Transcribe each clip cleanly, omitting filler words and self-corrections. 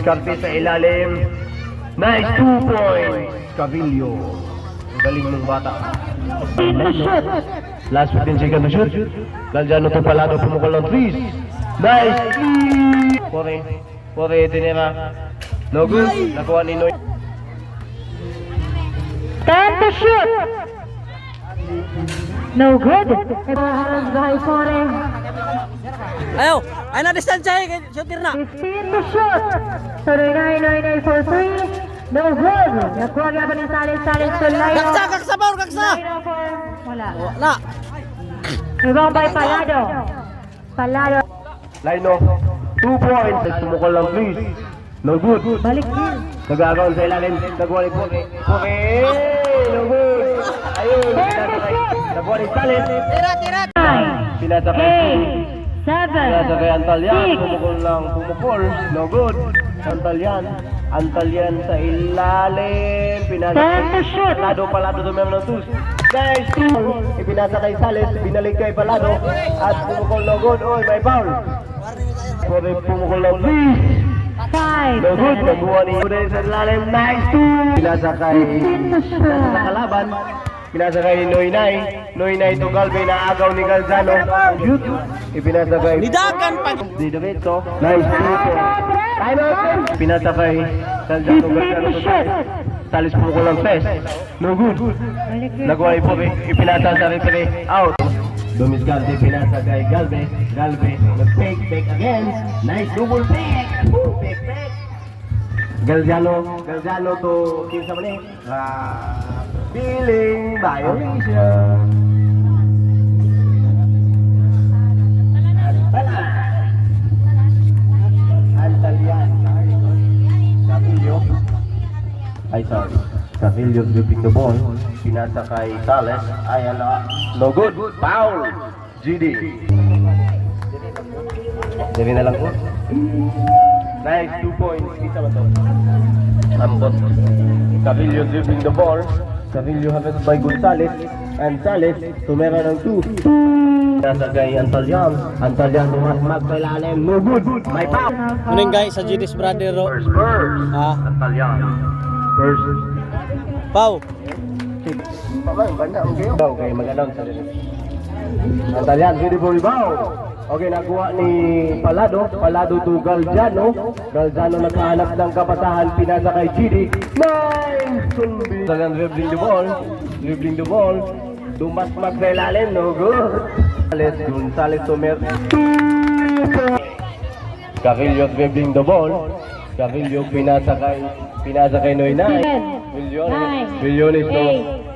dumiskarte sa ilalim. Nice 2 points, Cavillo. Ang galing ng bata. Last 15 seconds to shoot. Galjano to Palado pumukol ng 3. Nice 3. Pore, tinira. No good. Nakuha ni Noy. 10 to shoot. No good. Haras bahay Pore. Ayaw! Ay na distansya eh! Shooter na! 15 to shoot. Tuloy na for 3. No good. Nakuha nga ba ni Salis Tulayo? Kaksa! Kaksa Paul! Kaksa! Wala. Wala! Ibang by Palado. Palado. Lino, 2 points. Pumukol ng 3. No good. Balik din. Nagagawan sa ilalim. Nagawa ni Pore. No good. Ayun. Nagawa ni Salis. Tira! 9, Pinasakay 8, 7, Pinasakay Antalyan. 6. Pumukol. No good. Antalyan sa ilalim. Pinasakay. 10 to shoot. Palado tumemang ng 2. Nice 2. Ipinasakay Salis. Binalik kay Palado. At pumukol no good. Oy, may foul. Pore pumukol ng 3. 5, No good. Nakuha ni Pore sa ilalim. Nice 2. Pinasakay. Sa kalaban. Pinasakay ni Noynay to Galvin na agaw ni Galzano. Shoot. Ipinasakay. Nidakan pa! Di Davito. Nice 2. Pinasakay. Galzano to Salis pumukol ng Fes. No good. Nakuha ni Pore. Ipinasa sa referee. Out. Dumiskarte pinasakay Galve. Nag-fake again. Nice double fake. Fake. Galzano to Kinsa Mali. Feeling violation. Antalyan. Cavillo. Cavillo dribbling the ball. Pinasa kay Sales. No good. Foul. GD. Dali na lang po. Nice 2 points. Kita ba to? Ambot. Cavillo dribbling the ball. Cavillo harvest by Gonzales. And Sales tumera ng 2. Nasa kay Antalyan tumasmag sa ilalim. No good. May foul. Muning guys, sa GD's brother ro. First. Ah. Antalyan. First. Pau! Okay, mag-announce sa rin. Antalyan, beautiful rebound. Okay, nakuha ni Palado to Galzano nakahanap ng kapasahan, pinasa kay GD. Nice! Antalyan dribbling the ball. Dumasmag sa ilalim, no good. Gonzales Tomer. Cavillo dribbling the ball. Cavillo pinasa kay Noynay. Millones to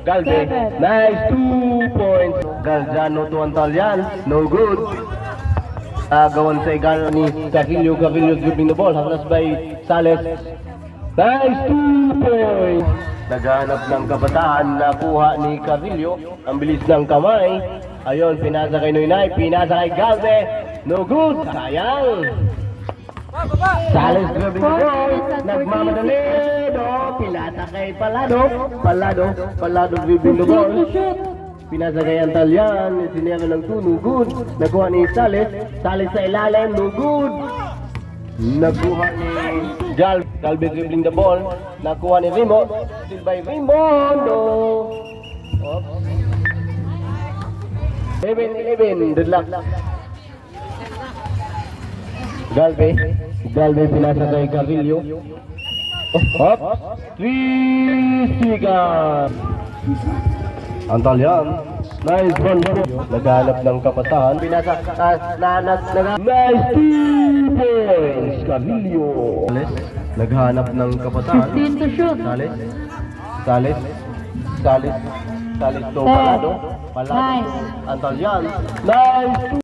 Galve. Nice 2 points. Galzano to Antalyan. No good. Gawan sa igal ni Cavillo dribbling the ball. Haras by Sales. Nice 2 points. Naghanap ng kabataan. Nakuha ni Cavillo. Ang bilis ng kamay. Ayun, pinasa kay Noynay. Pinasa kay Galve. No good. Sayang. Sales dribbling the ball. Nagmamadali. Pinasa kay Palado dribbling the ball. Pinasa kay Antalyan. Sinira ng 2. No good. Nakuha ni Sales sa ilalim. No good. Nakuha ni Galve dribbling the ball. Nakuha ni Rimo. Still by Rimondo. 11-11. Good luck. Galve pinasa kay Cavillo. 3 seconds. Antalyan. Nice run. Naghanap ng kapasahan. Pinasa. Nice 2 points. Cavillo. Naghanap ng kapasahan. 15 to shoot. Sales to Palado. Nice. Antalyan. Nice